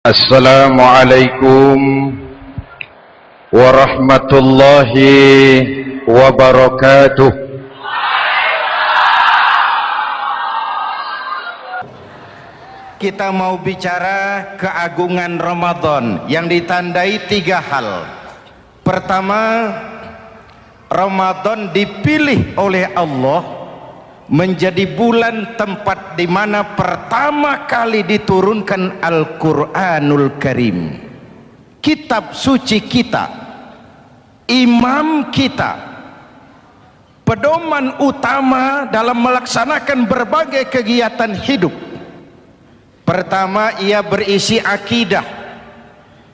Assalamualaikum warahmatullahi wabarakatuh. Kita mau bicara keagungan Ramadan yang ditandai 3 hal. Pertama, Ramadan dipilih oleh Allah menjadi bulan tempat di mana pertama kali diturunkan Al-Quranul Karim, kitab suci kita, imam kita, pedoman utama dalam melaksanakan berbagai kegiatan hidup. Pertama, ia berisi akidah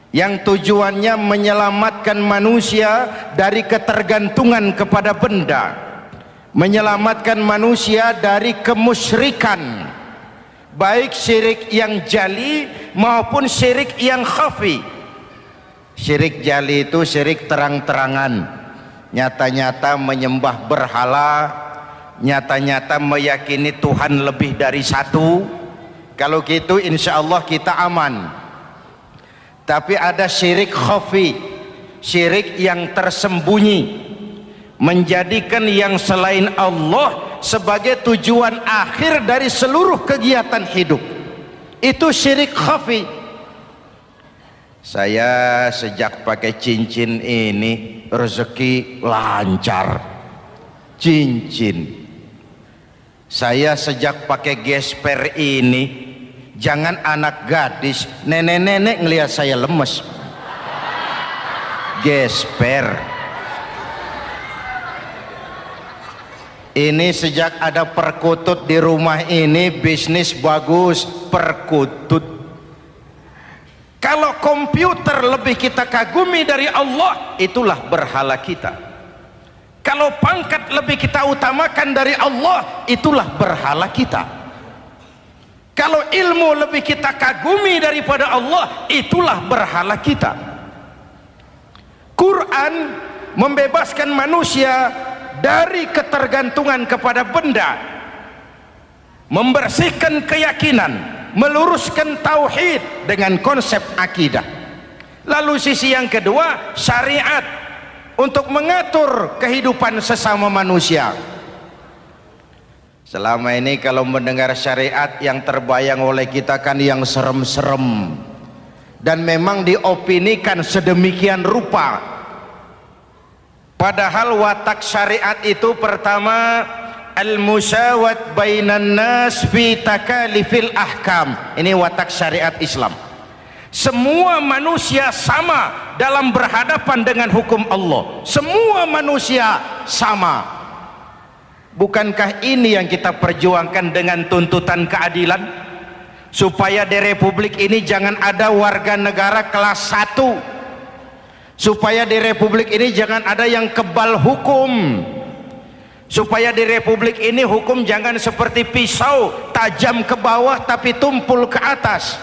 yang tujuannya menyelamatkan manusia dari ketergantungan kepada benda, menyelamatkan manusia dari kemusyrikan, baik syirik yang jali maupun syirik yang khafi. Syirik jali itu syirik terang-terangan, nyata-nyata menyembah berhala, nyata-nyata meyakini Tuhan lebih dari satu. Kalau gitu insya Allah kita aman. Tapi ada syirik khafi, syirik yang tersembunyi, menjadikan yang selain Allah sebagai tujuan akhir dari seluruh kegiatan hidup. Itu syirik khafi. Saya sejak pakai cincin ini rezeki lancar. Cincin. Saya sejak pakai gesper ini, jangan anak gadis, nenek-nenek ngelihat saya lemes. Gesper. Ini sejak ada perkutut di rumah ini, bisnis bagus. Perkutut. Kalau komputer lebih kita kagumi dari Allah, itulah berhala kita. Kalau pangkat lebih kita utamakan dari Allah, itulah berhala kita. Kalau ilmu lebih kita kagumi daripada Allah, itulah berhala kita. Quran membebaskan manusia dari ketergantungan kepada benda, membersihkan keyakinan, meluruskan tauhid dengan konsep akidah. Lalu sisi yang kedua, syariat untuk mengatur kehidupan sesama manusia. Selama ini kalau mendengar syariat, yang terbayang oleh kita kan yang serem-serem, dan memang diopinikan sedemikian rupa. Padahal watak syariat itu pertama, al-musawat bainan nas fi takalifil ahkam. Ini watak syariat Islam. Semua manusia sama dalam berhadapan dengan hukum Allah. Semua manusia sama. Bukankah ini yang kita perjuangkan dengan tuntutan keadilan? Supaya di Republik ini jangan ada warga negara kelas 1. Supaya di Republik ini jangan ada yang kebal hukum. Supaya di Republik ini hukum jangan seperti pisau, tajam ke bawah tapi tumpul ke atas.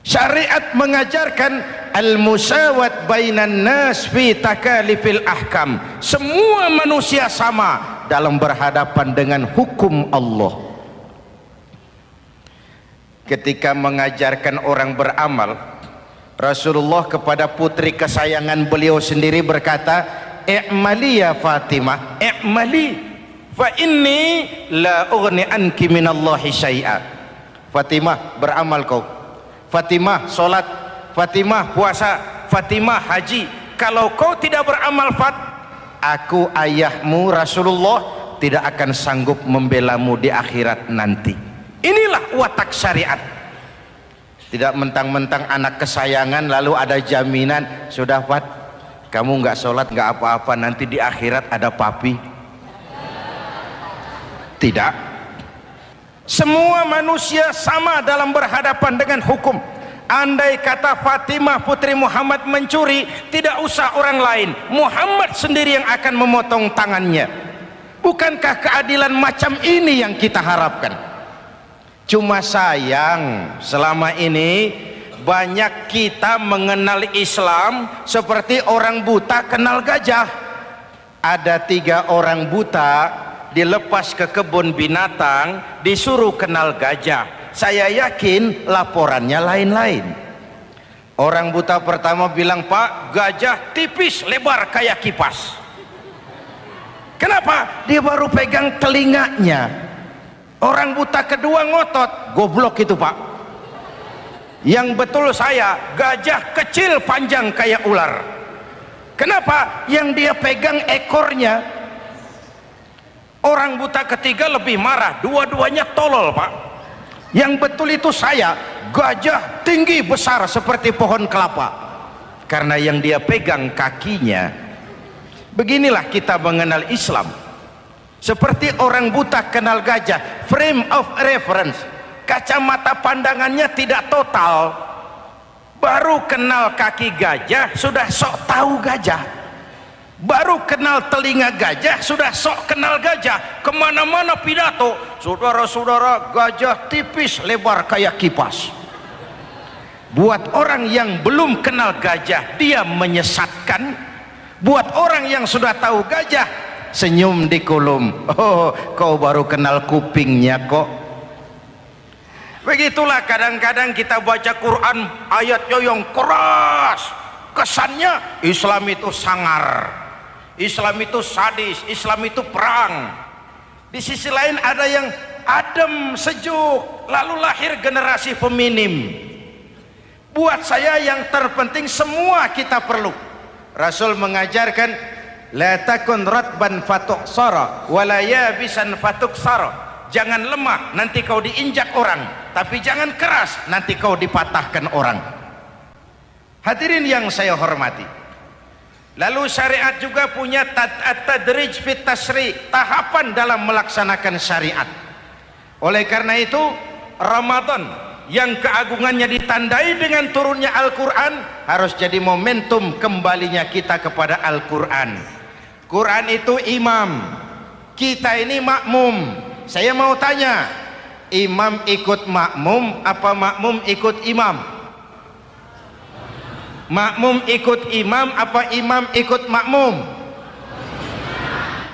Syariat mengajarkan al-musawat bainan nas fi takalifil ahkam. Semua manusia sama dalam berhadapan dengan hukum Allah. Ketika mengajarkan orang beramal, Rasulullah kepada putri kesayangan beliau sendiri berkata, "I'mali ya Fatimah, i'mali fa inni la ughni anki minallahi syai'a." Fatimah, beramal kau. Fatimah, solat. Fatimah, puasa. Fatimah, haji. Kalau kau tidak beramal, aku ayahmu Rasulullah tidak akan sanggup membelamu di akhirat nanti. Inilah watak syariat. Tidak mentang-mentang anak kesayangan lalu ada jaminan, sudah Fat, kamu nggak sholat nggak apa-apa, nanti di akhirat ada papi. Tidak. Semua manusia sama dalam berhadapan dengan hukum. Andai kata Fatimah putri Muhammad mencuri, tidak usah orang lain, Muhammad sendiri yang akan memotong tangannya. Bukankah keadilan macam ini yang kita harapkan? Cuma sayang, selama ini banyak kita mengenal Islam seperti orang buta kenal gajah. Ada 3 orang buta dilepas ke kebun binatang, disuruh kenal gajah. saya yakin laporannya lain-lain. Orang buta pertama bilang, Pak, gajah tipis lebar kayak kipas. Kenapa? Dia baru pegang telinganya. Orang buta kedua ngotot, goblok itu Pak. Yang betul saya, gajah kecil panjang kayak ular. Kenapa? Yang dia pegang ekornya. Orang buta ketiga lebih marah, dua-duanya tolol Pak. Yang betul itu saya, gajah tinggi besar seperti pohon kelapa. Karena yang dia pegang kakinya. Beginilah kita mengenal Islam. Seperti orang buta kenal gajah, frame of reference, kacamata pandangannya tidak total. Baru kenal kaki gajah sudah sok tahu gajah. Baru kenal telinga gajah sudah sok kenal gajah. Kemana-mana pidato, saudara-saudara, gajah tipis lebar kayak kipas. Buat orang yang belum kenal gajah, dia menyesatkan. Buat orang yang sudah tahu gajah, senyum di kolom. Oh, kau baru kenal kupingnya kok. Begitulah kadang-kadang kita baca Quran, ayatnya yang keras, kesannya Islam itu sangar, Islam itu sadis, Islam itu perang. Di sisi lain ada yang adem, sejuk, lalu lahir generasi feminim. Buat saya yang terpenting semua kita perlu. Rasul mengajarkan, la takun ratban fatuksara wala yabisan fatuksara. Jangan lemah, nanti kau diinjak orang, tapi jangan keras, nanti kau dipatahkan orang. Hadirin yang saya hormati, lalu syariat juga punya at-tadrij fit tasri, tahapan dalam melaksanakan syariat. Oleh karena itu Ramadan yang keagungannya ditandai dengan turunnya Al-Quran harus jadi momentum kembalinya kita kepada Al-Quran. Quran itu imam, kita ini makmum. Saya mau tanya, imam ikut makmum apa makmum ikut imam? Makmum ikut imam apa imam ikut makmum?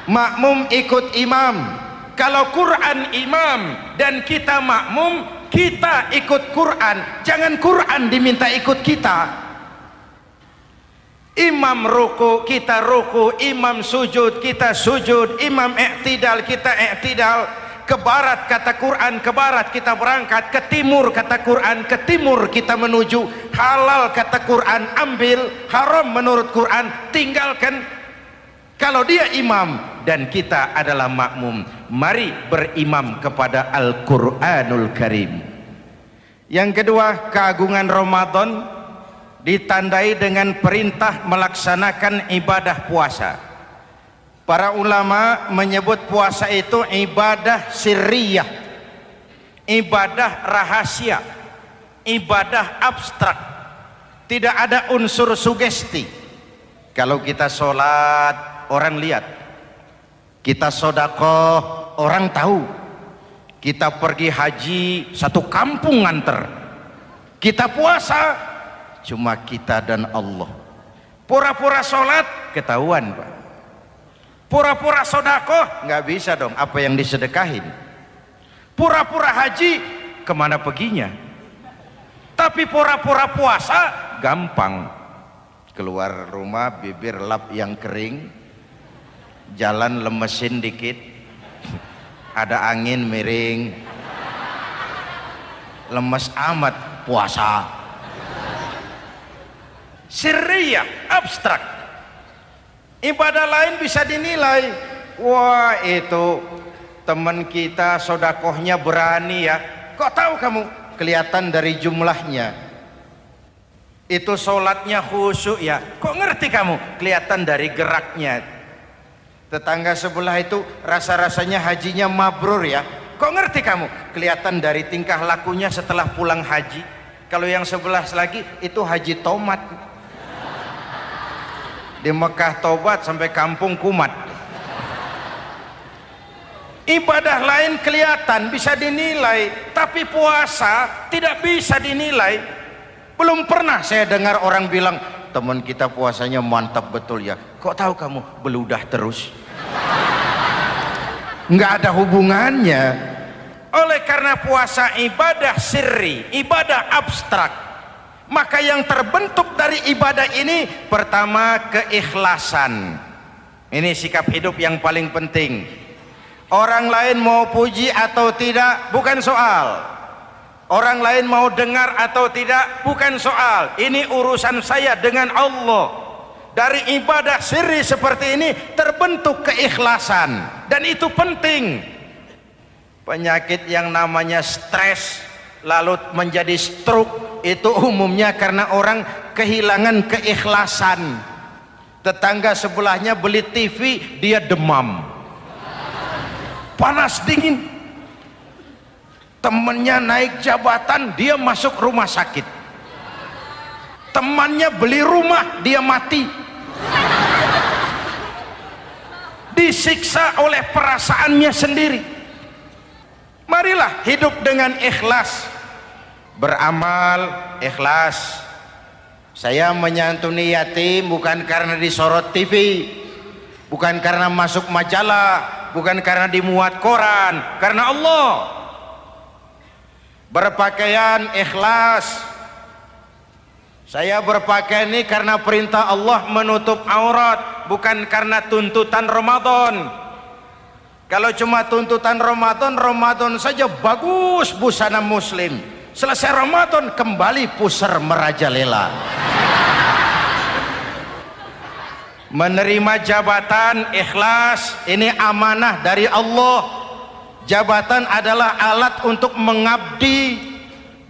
Makmum ikut imam. Kalau Quran imam dan kita makmum, kita ikut Quran, jangan Quran diminta ikut kita. Imam ruku, kita ruku. Imam sujud, kita sujud. Imam i'tidal, kita i'tidal. Ke barat kata Quran, ke barat kita berangkat. Ke timur kata Quran, ke timur kita menuju. Halal kata Quran, ambil. Haram menurut Quran, tinggalkan. Kalau dia imam dan kita adalah makmum, mari berimam kepada Al-Quranul Karim. Yang kedua, keagungan Ramadan ditandai dengan perintah melaksanakan ibadah puasa. Para ulama menyebut puasa itu ibadah sirriyah, ibadah rahasia, ibadah abstrak, tidak ada unsur sugesti. Kalau kita sholat, orang lihat. Kita sedekah, orang tahu. Kita pergi haji, satu kampung nganter. Kita puasa, cuma kita dan Allah. Pura-pura sholat, ketahuan Pak. Pura-pura sedekah, nggak bisa dong apa yang disedekahin. Pura-pura haji, kemana perginya? Tapi pura-pura puasa, gampang. Keluar rumah, bibir lap yang kering, jalan lemesin dikit, ada angin miring, lemes amat puasa. Sirriyah, abstrak. Ibadah lain bisa dinilai, wah itu teman kita sodakohnya berani ya. Kok tahu kamu? Kelihatan dari jumlahnya. Itu sholatnya khusyuk ya. Kok ngerti kamu? Kelihatan dari geraknya. Tetangga sebelah itu rasa-rasanya hajinya mabrur ya. Kok ngerti kamu? Kelihatan dari tingkah lakunya setelah pulang haji. Kalau yang sebelah lagi itu haji tomat. Di Mekah tobat sampai kampung kumat. Ibadah lain kelihatan bisa dinilai, tapi puasa tidak bisa dinilai. Belum pernah saya dengar orang bilang, teman kita puasanya mantap betul ya. Kok tahu kamu? Beludah terus. Nggak ada hubungannya. Oleh karena puasa ibadah sirri, ibadah abstrak, maka yang terbentuk dari ibadah ini pertama keikhlasan. Ini sikap hidup yang paling penting. Orang lain mau puji atau tidak bukan soal, orang lain mau dengar atau tidak bukan soal. Ini urusan saya dengan Allah. Dari ibadah sirri seperti ini terbentuk keikhlasan, dan itu penting. Penyakit yang namanya stres lalu menjadi stroke itu umumnya karena orang kehilangan keikhlasan. Tetangga sebelahnya beli TV, dia demam, panas dingin. Temannya naik jabatan, dia masuk rumah sakit. Temannya beli rumah, dia mati. Disiksa oleh perasaannya sendiri. Marilah hidup dengan ikhlas, beramal ikhlas. Saya menyantuni yatim bukan karena disorot TV, bukan karena masuk majalah, bukan karena dimuat koran, karena Allah. Berpakaian ikhlas. Saya berpakaian ini karena perintah Allah menutup aurat, bukan karena tuntutan Ramadan. Kalau cuma tuntutan Ramadan, Ramadan saja bagus busana muslim. Selesai Ramadan kembali pusar merajalela. Menerima jabatan ikhlas, ini amanah dari Allah. Jabatan adalah alat untuk mengabdi,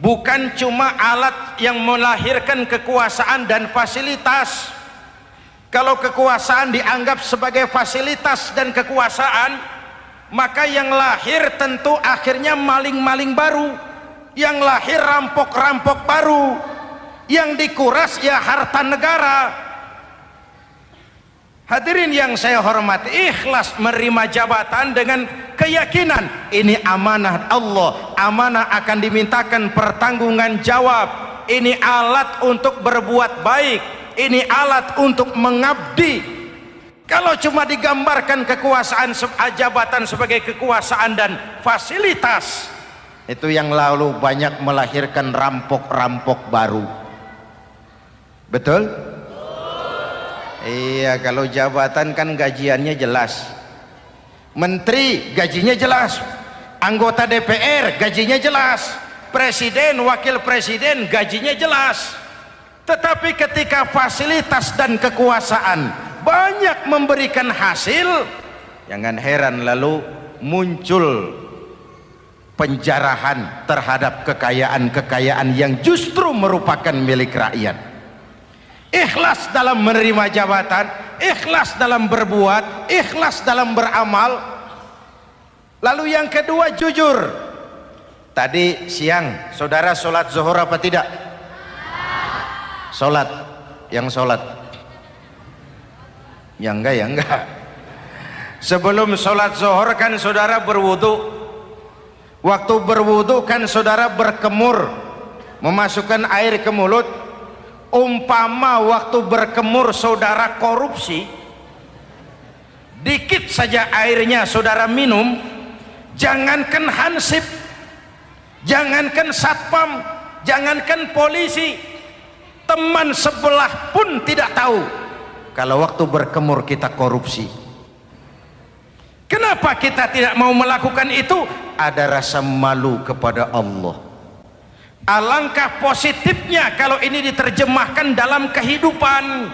bukan cuma alat yang melahirkan kekuasaan dan fasilitas. Kalau kekuasaan dianggap sebagai fasilitas dan kekuasaan, maka yang lahir tentu akhirnya maling-maling baru, yang lahir rampok-rampok baru, yang dikuras ya harta negara. Hadirin yang saya hormati, ikhlas menerima jabatan dengan keyakinan ini amanah Allah, amanah akan dimintakan pertanggungan jawab. Ini alat untuk berbuat baik, ini alat untuk mengabdi. Kalau cuma digambarkan kekuasaan jabatan sebagai kekuasaan dan fasilitas, itu yang lalu banyak melahirkan rampok-rampok baru. Betul? Iya, kalau jabatan kan gajiannya jelas. Menteri gajinya jelas, anggota DPR gajinya jelas, presiden, wakil presiden gajinya jelas. Tetapi ketika fasilitas dan kekuasaan banyak memberikan hasil, jangan heran lalu muncul penjarahan terhadap kekayaan-kekayaan yang justru merupakan milik rakyat. Ikhlas dalam menerima jabatan, ikhlas dalam berbuat, ikhlas dalam beramal. Lalu yang kedua, jujur. Tadi siang saudara sholat zuhur apa tidak? Sholat. Yang sholat? Ya enggak, ya enggak. Sebelum sholat zuhur kan saudara berwudu. Waktu berwudu kan saudara berkemur, memasukkan air ke mulut. Umpama waktu berkemur saudara korupsi, dikit saja airnya saudara minum, jangankan hansip, jangankan satpam, jangankan polisi, teman sebelah pun tidak tahu kalau waktu berkemur kita korupsi. Kenapa kita tidak mau melakukan itu? Ada rasa malu kepada Allah. Alangkah positifnya kalau ini diterjemahkan dalam kehidupan.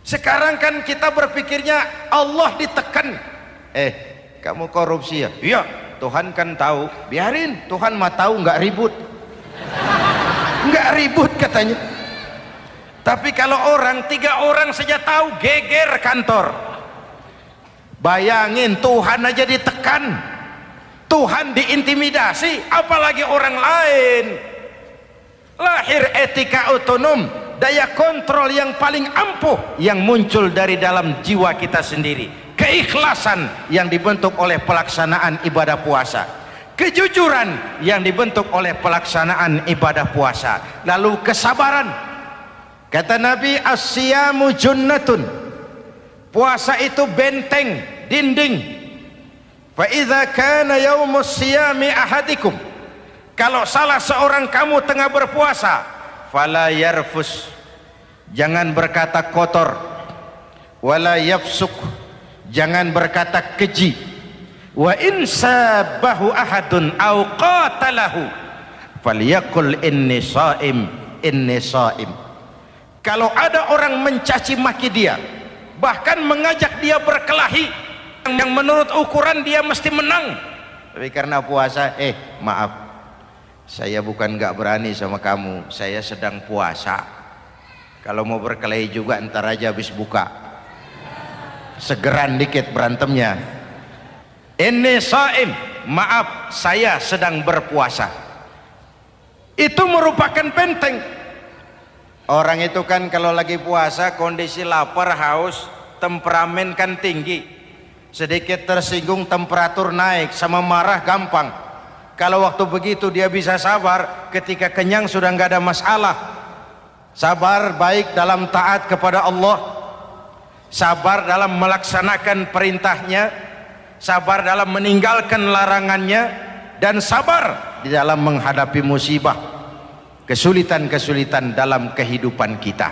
Sekarang kan kita berpikirnya Allah ditekan. Kamu korupsi ya? Iya, Tuhan kan tahu. Biarin, Tuhan mah tahu, nggak ribut. Nggak ribut katanya. Tapi kalau orang, 3 orang saja tahu, geger kantor. Bayangin, Tuhan aja ditekan, Tuhan diintimidasi, apalagi orang lain. Lahir etika otonom, daya kontrol yang paling ampuh yang muncul dari dalam jiwa kita sendiri. Keikhlasan yang dibentuk oleh pelaksanaan ibadah puasa, kejujuran yang dibentuk oleh pelaksanaan ibadah puasa, lalu kesabaran. Kata Nabi, as-siyamu junnatun, puasa itu benteng, dinding. Fa idza kana yaumus siyami ahadikum, kalau salah seorang kamu tengah berpuasa, fala yarfus, jangan berkata kotor, wala yafsuk, jangan berkata keji, wa in sabahu ahadun au qatalahu falyaqul inni shaim, inni shaim. Kalau ada orang mencaci maki dia, bahkan mengajak dia berkelahi yang menurut ukuran dia mesti menang, tapi karena puasa, maaf, saya bukan gak berani sama kamu, saya sedang puasa. Kalau mau berkelahi juga ntar aja habis buka, segeran dikit berantemnya. Inni shaim, maaf saya sedang berpuasa. Itu merupakan benteng. Orang itu kan kalau lagi puasa kondisi lapar, haus, temperamen kan tinggi, sedikit tersinggung temperatur naik, sama marah gampang. Kalau waktu begitu dia bisa sabar, ketika kenyang sudah nggak ada masalah. Sabar baik dalam taat kepada Allah, sabar dalam melaksanakan perintahnya, sabar dalam meninggalkan larangannya, dan sabar di dalam menghadapi musibah, kesulitan-kesulitan dalam kehidupan kita.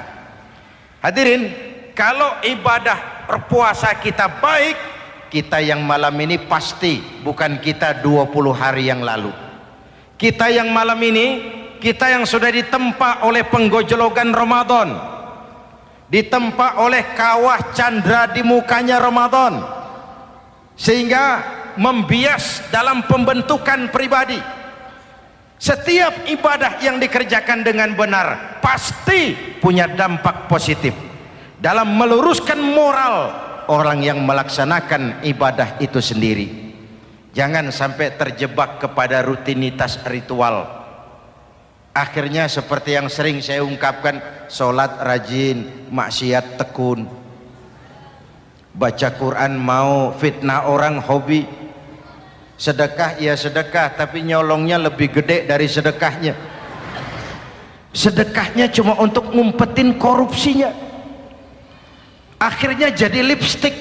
Hadirin, kalau ibadah berpuasa kita baik, kita yang malam ini pasti bukan kita 20 hari yang lalu. Kita yang malam ini, kita yang sudah ditempa oleh penggojologan Ramadan, ditempa oleh kawah candra di mukanya Ramadan, sehingga membias dalam pembentukan pribadi. Setiap ibadah yang dikerjakan dengan benar pasti punya dampak positif dalam meluruskan moral orang yang melaksanakan ibadah itu sendiri. Jangan sampai terjebak kepada rutinitas ritual. Akhirnya seperti yang sering saya ungkapkan, sholat rajin, maksiat tekun, baca Quran mau, fitnah orang hobi, sedekah ya sedekah tapi nyolongnya lebih gede dari sedekahnya. Sedekahnya cuma untuk ngumpetin korupsinya. Akhirnya jadi lipstik,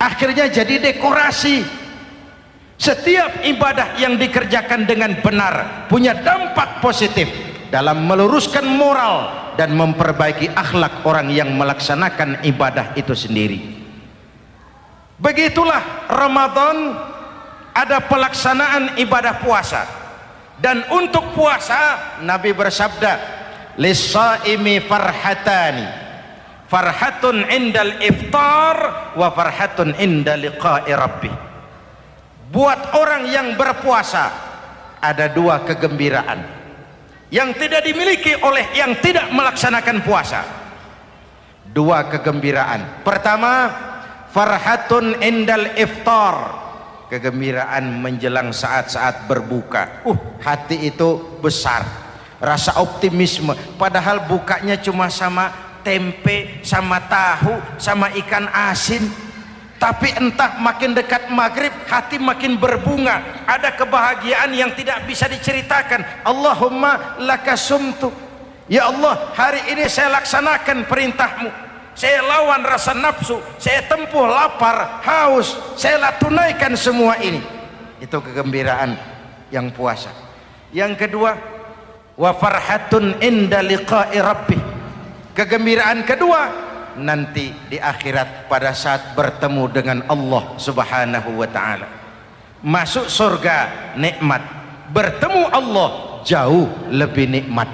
akhirnya jadi dekorasi. Setiap ibadah yang dikerjakan dengan benar punya dampak positif dalam meluruskan moral dan memperbaiki akhlak orang yang melaksanakan ibadah itu sendiri. Begitulah Ramadan, ada pelaksanaan ibadah puasa. Dan untuk puasa Nabi bersabda, lis-shaimi farhatani, farhatun indal iftar wa farhatun inda liqa'i rabbih. Buat orang yang berpuasa ada dua kegembiraan yang tidak dimiliki oleh yang tidak melaksanakan puasa. Dua kegembiraan. Pertama, farhatun indal iftar, kegembiraan menjelang saat-saat berbuka. Hati itu besar, rasa optimisme, padahal bukanya cuma sama tempe, sama tahu, sama ikan asin, tapi entah makin dekat maghrib hati makin berbunga, ada kebahagiaan yang tidak bisa diceritakan. Allahumma lakasumtu, ya Allah hari ini saya laksanakan perintahmu, saya lawan rasa nafsu, saya tempuh lapar, haus, saya tunaikan semua ini. Itu kegembiraan yang puasa. Yang kedua, wa farhatun inda liqa'i rabbih, kegembiraan kedua nanti di akhirat pada saat bertemu dengan Allah Subhanahu wa ta'ala. Masuk surga nikmat, bertemu Allah jauh lebih nikmat.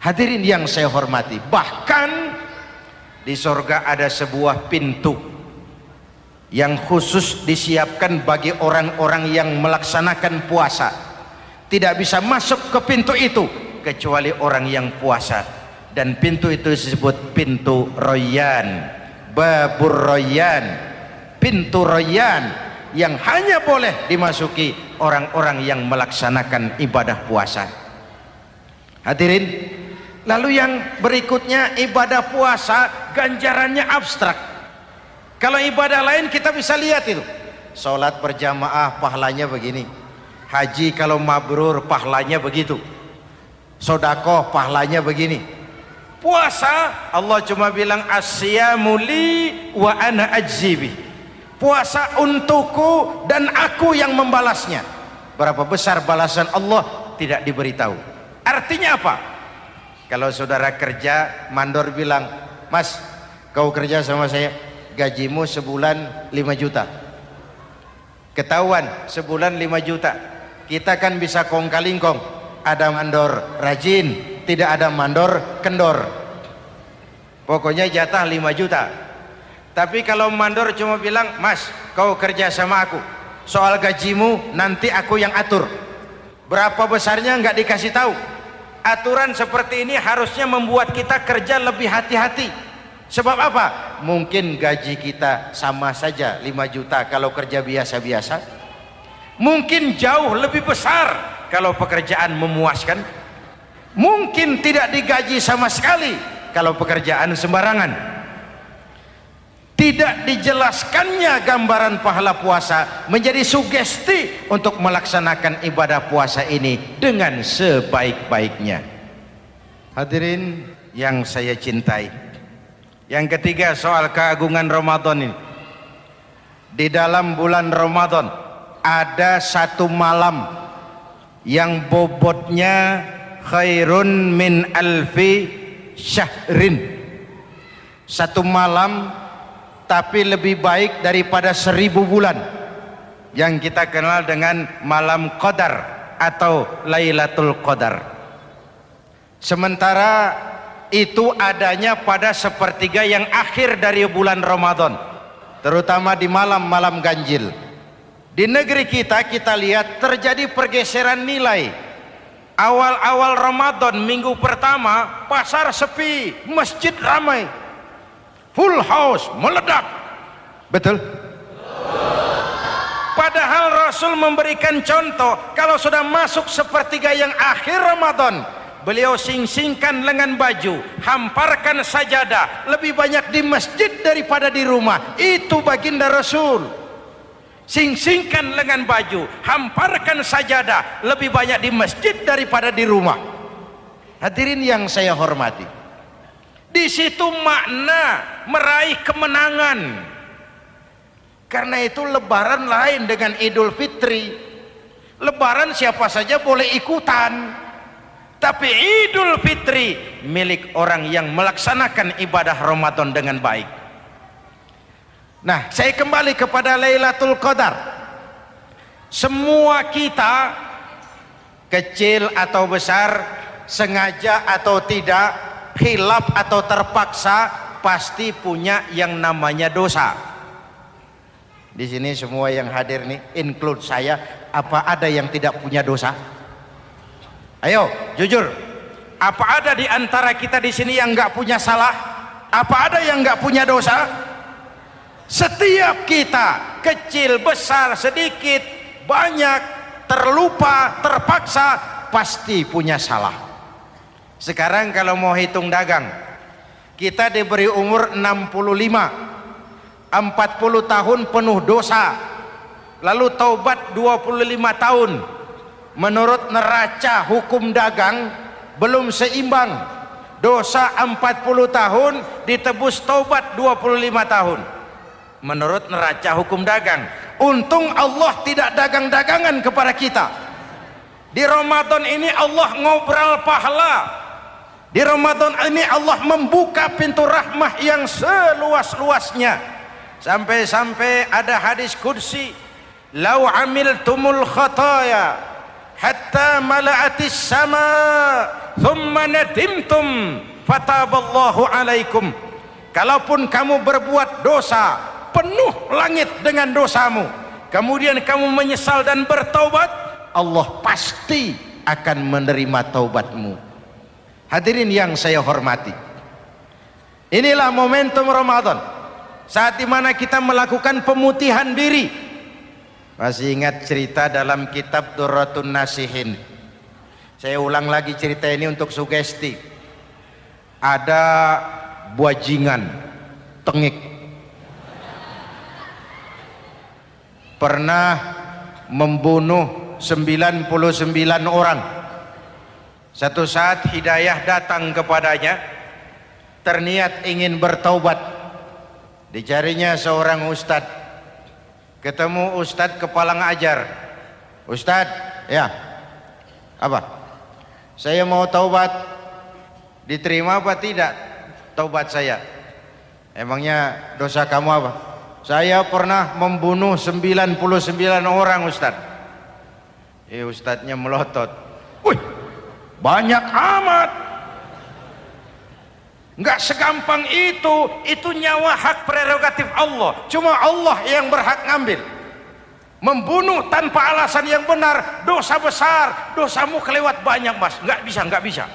Hadirin yang saya hormati, bahkan di surga ada sebuah pintu yang khusus disiapkan bagi orang-orang yang melaksanakan puasa. Tidak bisa masuk ke pintu itu kecuali orang yang puasa. Dan pintu itu disebut pintu Rayyan, Babur Rayyan, pintu Rayyan, yang hanya boleh dimasuki orang-orang yang melaksanakan ibadah puasa. Hadirin, lalu yang berikutnya, ibadah puasa ganjarannya abstrak. Kalau ibadah lain kita bisa lihat itu, sholat berjamaah pahalanya begini, haji kalau mabrur pahalanya begitu, sodakoh pahalanya begini. Puasa Allah cuma bilang asyamu li wa ana ajzibi, puasa untukku dan aku yang membalasnya. Berapa besar balasan Allah tidak diberitahu. Artinya apa? Kalau saudara kerja, mandor bilang, "Mas, kau kerja sama saya, gajimu sebulan 5 juta." Ketahuan sebulan 5 juta. Kita kan bisa kong kaling kong. Ada mandor rajin, tidak ada mandor kendor. Pokoknya jatah 5 juta. Tapi kalau mandor cuma bilang, "Mas, kau kerja sama aku, soal gajimu nanti aku yang atur." Berapa besarnya nggak dikasih tahu. Aturan seperti ini harusnya membuat kita kerja lebih hati-hati. Sebab apa? Mungkin gaji kita sama saja 5 juta kalau kerja biasa-biasa. Mungkin jauh lebih besar kalau pekerjaan memuaskan. Mungkin tidak digaji sama sekali kalau pekerjaan sembarangan. Tidak dijelaskannya gambaran pahala puasa menjadi sugesti untuk melaksanakan ibadah puasa ini dengan sebaik-baiknya. Hadirin yang saya cintai, yang ketiga soal keagungan Ramadan ini. Di dalam bulan Ramadan ada satu malam yang bobotnya khairun min alfi syahrin. Satu malam tapi lebih baik daripada 1000 bulan, yang kita kenal dengan malam Qadar atau Lailatul Qadar. Sementara itu adanya pada sepertiga yang akhir dari bulan Ramadan, terutama di malam-malam ganjil. Di negeri kita lihat terjadi pergeseran nilai. Awal-awal Ramadan, minggu pertama pasar sepi, masjid ramai, full house, meledak. Betul? Padahal Rasul memberikan contoh, kalau sudah masuk sepertiga yang akhir Ramadan, beliau sing-singkan lengan baju, hamparkan sajadah, lebih banyak di masjid daripada di rumah. Itu baginda Rasul. Sing-singkan lengan baju, hamparkan sajadah, lebih banyak di masjid daripada di rumah. Hadirin yang saya hormati, di situ makna meraih kemenangan. Karena itu lebaran lain dengan Idul Fitri. Lebaran siapa saja boleh ikutan, tapi Idul Fitri milik orang yang melaksanakan ibadah Ramadan dengan baik. Nah, saya kembali kepada Lailatul Qadar. Semua kita, kecil atau besar, sengaja atau tidak, khilaf atau terpaksa, pasti punya yang namanya dosa. Di sini semua yang hadir nih, include saya, apa ada yang tidak punya dosa? Ayo, jujur. Apa ada di antara kita di sini yang nggak punya salah? Apa ada yang nggak punya dosa? Setiap kita, kecil, besar, sedikit, banyak, terlupa, terpaksa, pasti punya salah. Sekarang kalau mau hitung dagang, kita diberi umur 65, 40 tahun penuh dosa, lalu taubat 25 tahun. Menurut neraca hukum dagang belum seimbang. Dosa 40 tahun ditebus taubat 25 tahun. Menurut neraca hukum dagang. Untung Allah tidak dagang-dagangan kepada kita. Di Ramadan ini Allah ngobrol pahala. Di Ramadan ini Allah membuka pintu rahmah yang seluas-luasnya. Sampai-sampai ada hadis qudsi, "Lau amiltumul khataya hatta mala'atis sama thumma nadimtum fataballahu alaikum." Kalaupun kamu berbuat dosa, penuh langit dengan dosamu, kemudian kamu menyesal dan bertaubat, Allah pasti akan menerima taubatmu. Hadirin yang saya hormati, inilah momentum Ramadan, saat dimana kita melakukan pemutihan diri. Masih ingat cerita dalam kitab Durratun Nasihin? Saya ulang lagi cerita ini untuk sugesti. Ada buajingan tengik pernah membunuh 99 orang. Satu saat hidayah datang kepadanya, terniat ingin bertaubat. Dicarinya seorang ustadz, ketemu Ustadz kepala ngajar. Ustadz, ya, apa? Saya mau taubat, diterima apa tidak taubat saya? Emangnya dosa kamu apa? Saya pernah membunuh 99 orang Ustadz. Ustadznya melotot. Wih, banyak amat. Enggak segampang itu nyawa hak prerogatif Allah. Cuma Allah yang berhak ngambil. Membunuh tanpa alasan yang benar dosa besar. Dosamu kelewat banyak mas. Enggak bisa.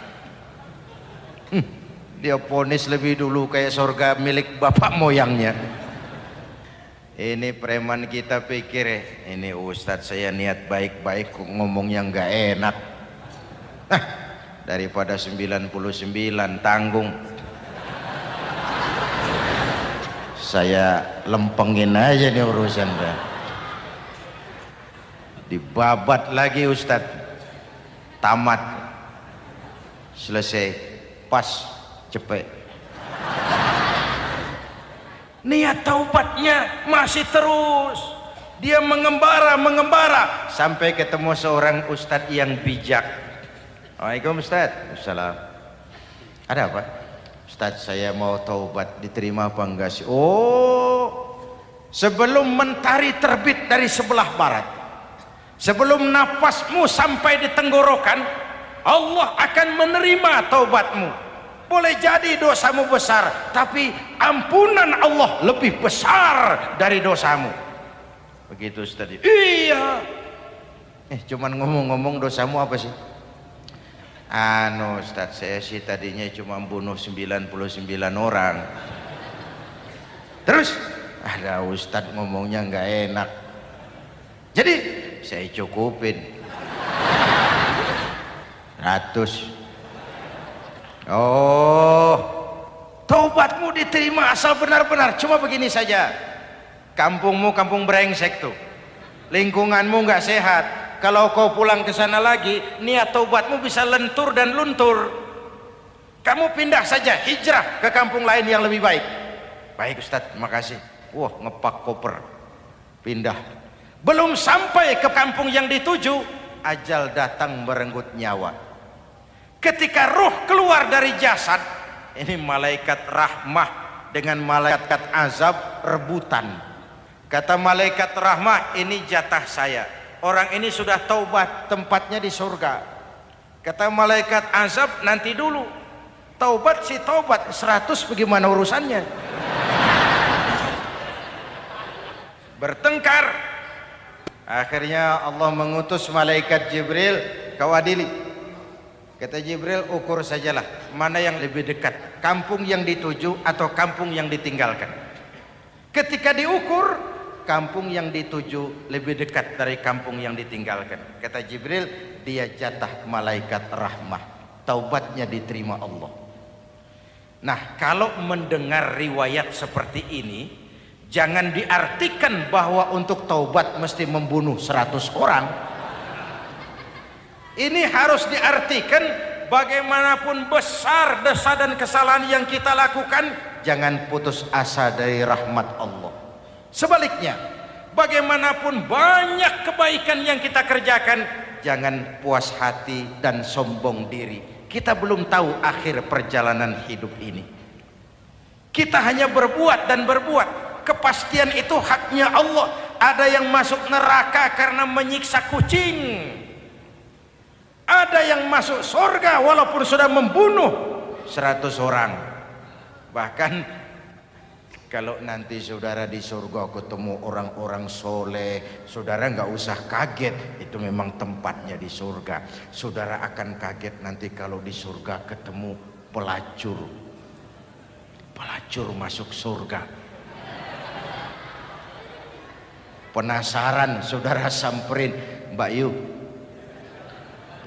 Dia vonis lebih dulu kayak surga milik bapak moyangnya. Ini preman kita pikir ini Ustadz saya niat baik-baik kok ngomongnya nggak enak. Daripada 99 tanggung. Saya lempengin aja nih urusan dah. Dibabat lagi Ustadz. Tamat. Selesai. Pas. Cepet. Niat taubatnya masih terus. Dia mengembara sampai ketemu seorang ustadz yang bijak. Waalaikumsalam Ustadz. Assalam. Ada apa? Ustadz saya mau taubat, diterima apa enggak sih? Oh, sebelum mentari terbit dari sebelah barat, sebelum nafasmu sampai di tenggorokan, Allah akan menerima taubatmu. Boleh jadi dosamu besar, tapi ampunan Allah lebih besar dari dosamu. Begitu Ustaz. Iya. Cuman ngomong-ngomong dosamu apa sih? Ustaz saya sih tadinya cuma bunuh 99 orang. Terus ada Ustaz ngomongnya nggak enak. Jadi saya cukupin 100. Oh, taubatmu diterima asal benar-benar. Cuma begini saja, kampungmu kampung brengsek tuh, lingkunganmu nggak sehat. Kalau kau pulang ke sana lagi, niat taubatmu bisa lentur dan luntur. Kamu pindah saja, hijrah ke kampung lain yang lebih baik. Baik Ustadz, makasih. Wah, ngepak koper, pindah. Belum sampai ke kampung yang dituju, ajal datang merenggut nyawa. Ketika ruh keluar dari jasad, ini malaikat rahmah dengan malaikat azab rebutan. Kata malaikat rahmah, ini jatah saya. Orang ini sudah taubat, tempatnya di surga. Kata malaikat azab, nanti dulu. Taubat sih taubat, 100 bagaimana urusannya? Bertengkar. Akhirnya Allah mengutus malaikat Jibril, kau adili. Kata Jibril, ukur sajalah mana yang lebih dekat, kampung yang dituju atau kampung yang ditinggalkan. Ketika diukur, kampung yang dituju lebih dekat dari kampung yang ditinggalkan. Kata Jibril, dia jatah malaikat rahmah, taubatnya diterima Allah. Nah, kalau mendengar riwayat seperti ini, jangan diartikan bahwa untuk taubat mesti membunuh 100 orang. Ini harus diartikan bagaimanapun besar dosa dan kesalahan yang kita lakukan, jangan putus asa dari rahmat Allah. Sebaliknya, bagaimanapun banyak kebaikan yang kita kerjakan, jangan puas hati dan sombong diri. Kita belum tahu akhir perjalanan hidup ini. Kita hanya berbuat dan berbuat. Kepastian itu haknya Allah. Ada yang masuk neraka karena menyiksa kucing. Ada yang masuk surga walaupun sudah membunuh 100 orang. Bahkan kalau nanti saudara di surga ketemu orang-orang soleh, saudara nggak usah kaget, itu memang tempatnya di surga. Saudara akan kaget nanti kalau di surga ketemu pelacur. Pelacur masuk surga. Penasaran, saudara samperin, Mbak Yu.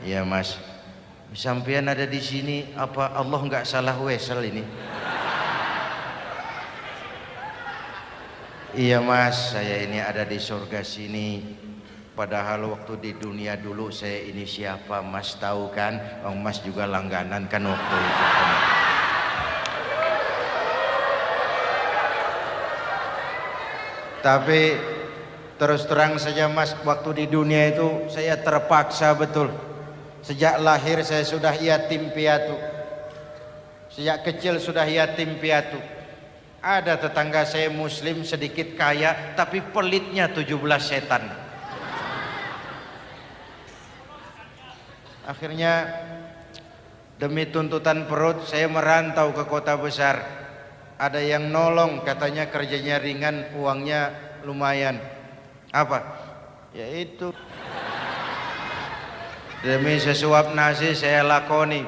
Iya Mas, sampean ada di sini, apa Allah nggak salah wesel ini? Iya Mas, saya ini ada di surga sini. Padahal waktu di dunia dulu saya ini siapa Mas tahu kan? Mas juga langganan kan waktu itu. Terus terang saja Mas, waktu di dunia itu saya terpaksa betul. Sejak lahir saya sudah yatim piatu. Sejak kecil sudah yatim piatu. Ada tetangga saya muslim sedikit kaya, tapi pelitnya 17 setan. Akhirnya demi tuntutan perut saya merantau ke kota besar. Ada yang nolong, katanya kerjanya ringan, uangnya lumayan. Apa? Yaitu demi sesuap nasi saya lakoni.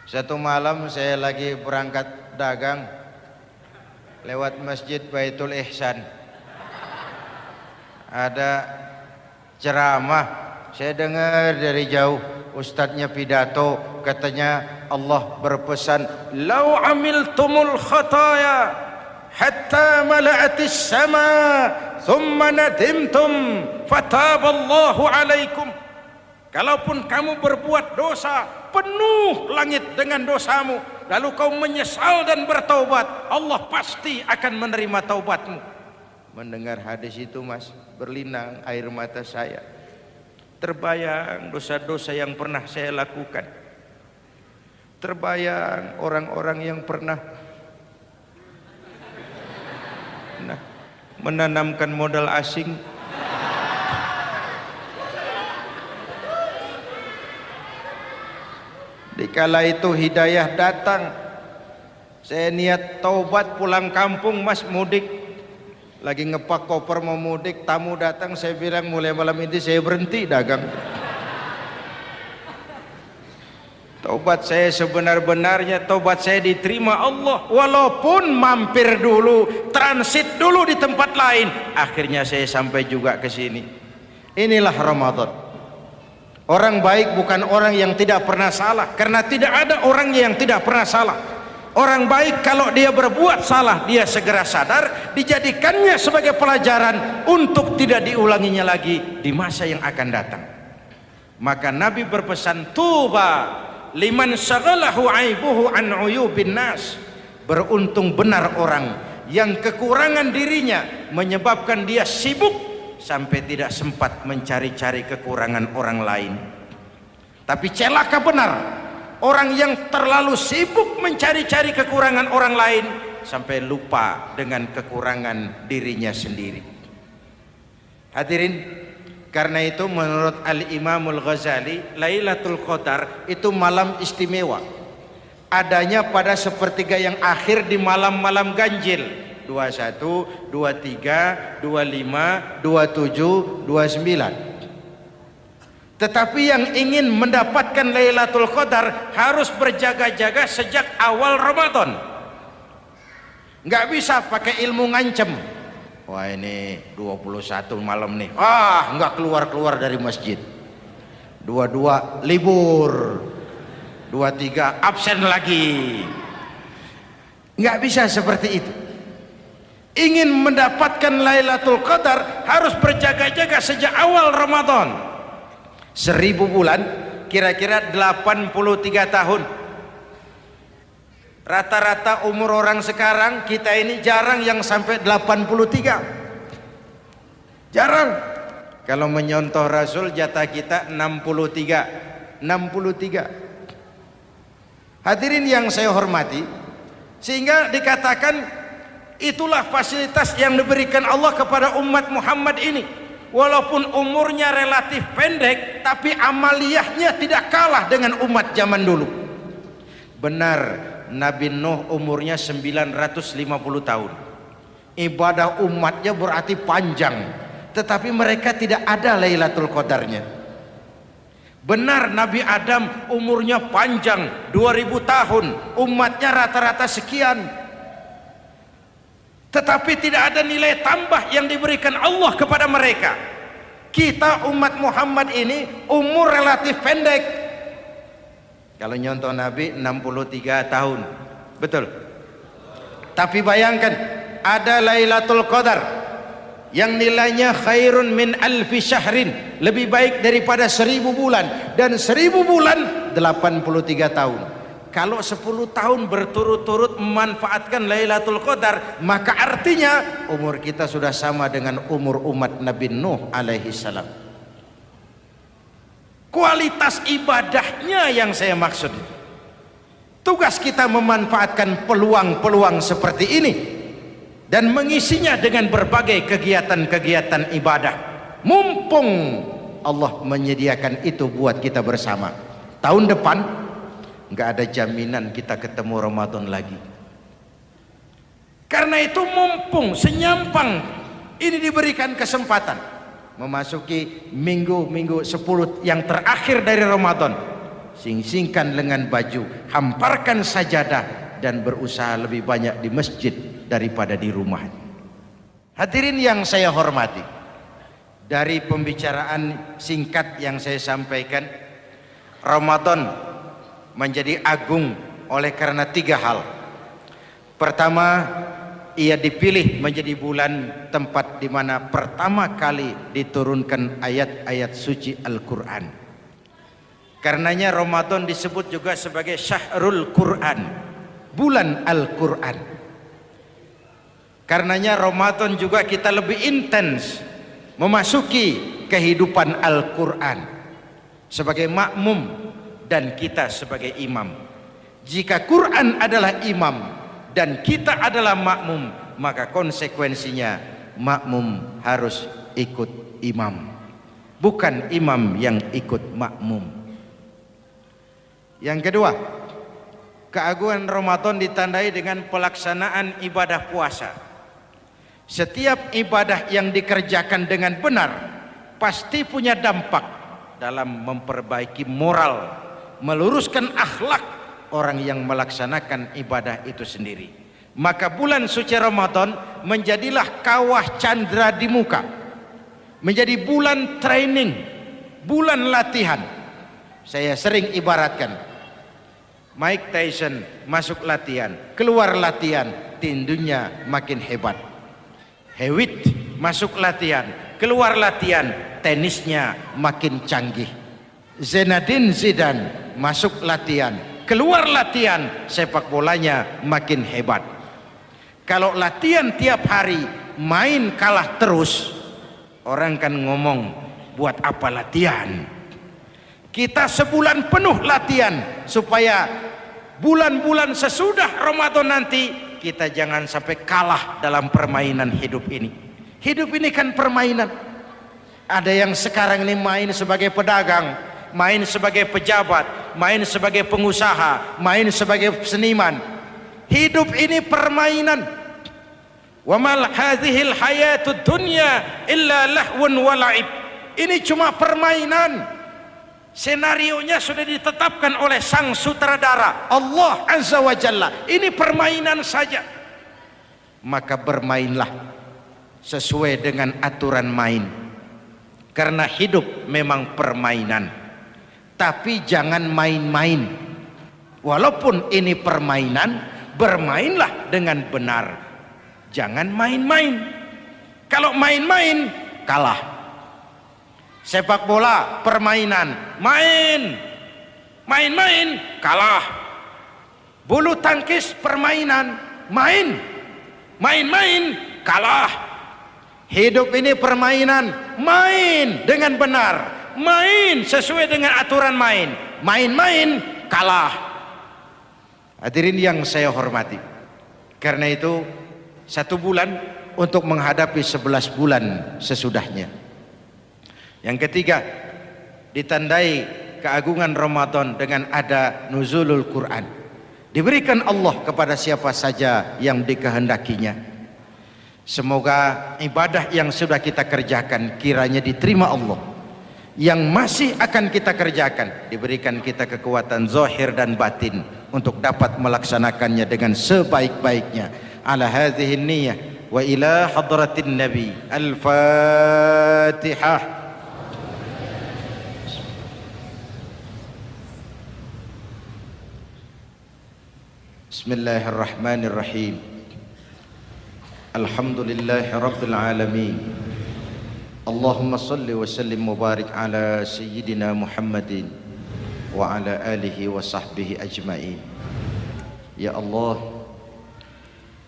Satu malam saya lagi berangkat dagang, lewat masjid Baitul Ihsan, ada ceramah. Saya dengar dari jauh, ustadznya pidato, katanya Allah berpesan, "Lau amiltumul khataya hatta mala'atis sama, thumma nadimtum, fataballahu alaikum." Kalaupun kamu berbuat dosa, penuh langit dengan dosamu, lalu kau menyesal dan bertaubat, Allah pasti akan menerima taubatmu. Mendengar hadis itu Mas, berlinang air mata saya. Terbayang dosa-dosa yang pernah saya lakukan. Terbayang orang-orang yang pernah menanamkan modal asing. Dikala itu hidayah datang, saya niat taubat pulang kampung Mas, mudik. Lagi ngepak koper mau mudik, tamu datang, saya bilang mulai malam ini saya berhenti dagang. Taubat saya sebenar-benarnya, taubat saya diterima Allah, walaupun mampir dulu, transit dulu di tempat lain. Akhirnya saya sampai juga ke sini. Inilah Ramadan. Orang baik bukan orang yang tidak pernah salah, karena tidak ada orang yang tidak pernah salah. Orang baik kalau dia berbuat salah, dia segera sadar, dijadikannya sebagai pelajaran untuk tidak diulanginya lagi di masa yang akan datang. Maka Nabi berpesan, tuba liman syaghalahu aibuhu an uyubin nas. Beruntung benar orang yang kekurangan dirinya menyebabkan dia sibuk sampai tidak sempat mencari-cari kekurangan orang lain. Tapi celaka benar orang yang terlalu sibuk mencari-cari kekurangan orang lain sampai lupa dengan kekurangan dirinya sendiri. Hadirin, karena itu menurut Al-Imamul Ghazali, Lailatul Qadar itu malam istimewa. Adanya pada sepertiga yang akhir di malam-malam ganjil, 21, 23, 25, 27, 29. Tetapi yang ingin mendapatkan Lailatul Qadar harus berjaga-jaga sejak awal Ramadan. Nggak bisa pakai ilmu ngancem. Wah ini 21 malam nih, nggak keluar-keluar dari masjid. 22 libur, 23 absen lagi. Nggak bisa seperti itu. Ingin mendapatkan Lailatul Qadar harus berjaga-jaga sejak awal Ramadan. 1000 bulan kira-kira 83 tahun. Rata-rata umur orang sekarang kita ini jarang yang sampai 83. Jarang. Kalau menyontoh Rasul jatah kita 63. Hadirin yang saya hormati, sehingga dikatakan itulah fasilitas yang diberikan Allah kepada umat Muhammad ini. Walaupun umurnya relatif pendek, tapi amaliyahnya tidak kalah dengan umat zaman dulu. Benar, Nabi Nuh umurnya 950 tahun. Ibadah umatnya berarti panjang, tetapi mereka tidak ada Lailatul Qadarnya. Benar, Nabi Adam umurnya panjang, 2000 tahun, umatnya rata-rata sekian. Tetapi tidak ada nilai tambah yang diberikan Allah kepada mereka. Kita umat Muhammad ini umur relatif pendek. Kalau nyontoh Nabi 63 tahun, betul. Tapi bayangkan ada Lailatul Qadar yang nilainya khairun min alfi syahrin, lebih baik daripada 1000 bulan, dan 1000 bulan 83 tahun. Kalau 10 tahun berturut-turut memanfaatkan Lailatul Qadar, maka artinya umur kita sudah sama dengan umur umat Nabi Nuh alaihi salam. Kualitas ibadahnya yang saya maksud. Tugas kita memanfaatkan peluang-peluang seperti ini dan mengisinya dengan berbagai kegiatan-kegiatan ibadah. Mumpung Allah menyediakan itu buat kita bersama. Tahun depan nggak ada jaminan kita ketemu Ramadan lagi. Karena itu mumpung senyampang ini diberikan kesempatan memasuki minggu-minggu 10 yang terakhir dari Ramadan. Sing-singkan lengan baju, hamparkan sajadah, dan berusaha lebih banyak di masjid daripada di rumah. Hadirin yang saya hormati, dari pembicaraan singkat yang saya sampaikan, Ramadan menjadi agung oleh karena 3 hal. Pertama, ia dipilih menjadi bulan tempat di mana pertama kali diturunkan ayat-ayat suci Al-Quran. Karenanya Ramadan disebut juga sebagai Syahrul Quran, bulan Al-Quran. Karenanya Ramadan juga kita lebih intens memasuki kehidupan Al-Quran sebagai makmum dan kita sebagai imam. Jika Quran adalah imam dan kita adalah makmum, maka konsekuensinya makmum harus ikut imam, bukan imam yang ikut makmum. Yang kedua, keagungan Ramadan ditandai dengan pelaksanaan ibadah puasa. Setiap ibadah yang dikerjakan dengan benar pasti punya dampak dalam memperbaiki moral, meluruskan akhlak orang yang melaksanakan ibadah itu sendiri. Maka bulan suci Ramadan menjadilah kawah candra di muka, menjadi bulan training, bulan latihan. Saya sering ibaratkan, Mike Tyson masuk latihan, keluar latihan, tindunya makin hebat. Hewitt masuk latihan, keluar latihan, tenisnya makin canggih. Zinedine Zidane masuk latihan, keluar latihan, sepak bolanya makin hebat. Kalau latihan tiap hari, main kalah terus, orang kan ngomong, buat apa latihan? Kita sebulan penuh latihan supaya bulan-bulan sesudah Ramadan nanti kita jangan sampai kalah dalam permainan hidup ini. Hidup ini kan permainan. Ada yang sekarang ini main sebagai pedagang, main sebagai pejabat, main sebagai pengusaha, main sebagai seniman. Hidup ini permainan. Wa mal hadhil hayatud dunya illa lahwun wa la'ib. Ini cuma permainan. Senarionya sudah ditetapkan oleh sang sutradara Allah Azza wa Jalla. Ini permainan saja. Maka bermainlah sesuai dengan aturan main. Karena hidup memang permainan. Tapi jangan main-main. Walaupun ini permainan, bermainlah dengan benar. Jangan main-main. Kalau main-main, kalah. Sepak bola permainan, main, kalah. Bulu tangkis permainan, main, kalah. Hidup ini permainan, main dengan benar, main sesuai dengan aturan main, kalah. Hadirin yang saya hormati, karena itu 1 bulan untuk menghadapi 11 bulan sesudahnya. Yang ketiga, ditandai keagungan Ramadan dengan ada nuzulul Quran. Diberikan Allah kepada siapa saja yang dikehendakinya. Semoga ibadah yang sudah kita kerjakan kiranya diterima Allah. Yang masih akan kita kerjakan, diberikan kita kekuatan zahir dan batin untuk dapat melaksanakannya dengan sebaik-baiknya. Ala hadhihi niyyah wa ila hadratin nabi. Al-Fatihah. Bismillahirrahmanirrahim. Alhamdulillahi rabbil alamin. Allahumma salli wa sallim mubarak ala sayyidina Muhammadin wa ala alihi wa sahbihi ajma'in. Ya Allah,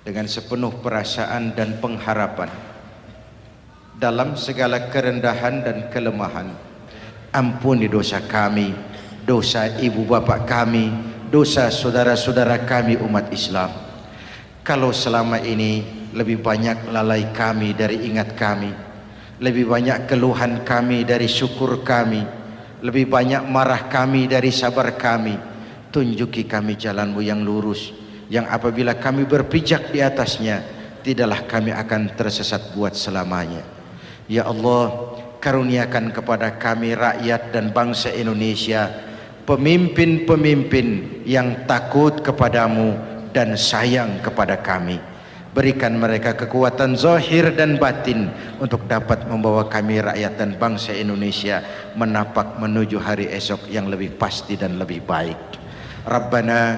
dengan sepenuh perasaan dan pengharapan dalam segala kerendahan dan kelemahan, ampuni dosa kami, dosa ibu bapak kami, dosa saudara-saudara kami umat Islam. Kalau selama ini lebih banyak lalai kami dari ingat kami, lebih banyak keluhan kami dari syukur kami, lebih banyak marah kami dari sabar kami, tunjuki kami jalan-Mu yang lurus, yang apabila kami berpijak di atasnya, tidaklah kami akan tersesat buat selamanya. Ya Allah, karuniakan kepada kami rakyat dan bangsa Indonesia pemimpin-pemimpin yang takut kepadamu dan sayang kepada kami. Berikan mereka kekuatan zahir dan batin untuk dapat membawa kami rakyat dan bangsa Indonesia menapak menuju hari esok yang lebih pasti dan lebih baik. Rabbana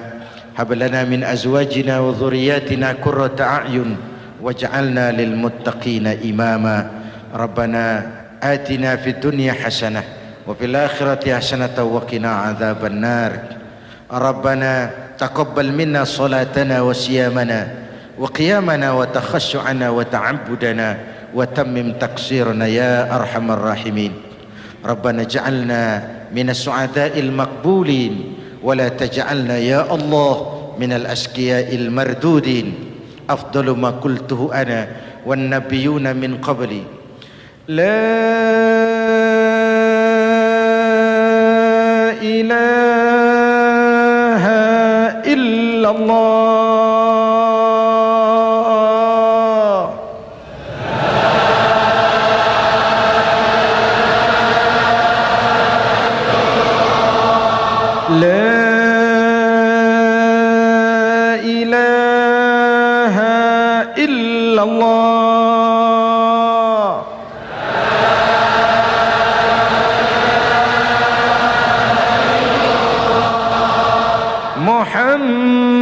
hab lana min azwajina wa dhurriyyatina qurrata a'yun waj'alna lil muttaqina imama. Rabbana atina fid dunya hasanah wa fil akhirati hasanah wa qina adzaban nar. Rabbana taqabbal minna salatana wa siyamana وقيامنا وتخشعنا وتعبدنا وتمم تقصيرنا يا أرحم الراحمين. ربنا اجعلنا من السعداء المقبولين ولا تجعلنا يا الله من الأشقياء المردودين. أفضل ما قلته أنا والنبيون من قبلي لا إله إلا الله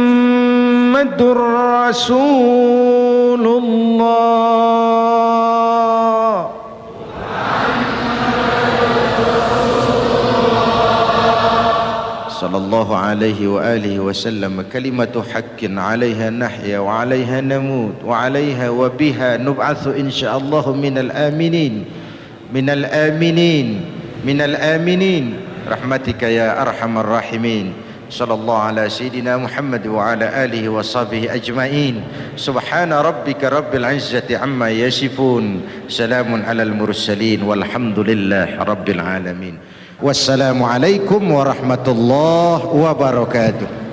Muhammadur Rasulullah. Sallallahu alaihi wa alihi wasallam. Kalimatu haqqin 'alaiha nahya wa 'alaiha namut wa 'alaiha wa biha nub'atsu insyaallah minal aminin minal aminin minal aminin rahmatika ya arhamar rahimin. Sallallahu ala sayyidina Muhammad wa ala alihi wa sahbihi ajma'in. Subhana rabbika rabbil izzati amma yasifun, salamun alal mursalin walhamdulillah rabbil alamin. Wassalamu alaikum warahmatullahi wabarakatuh.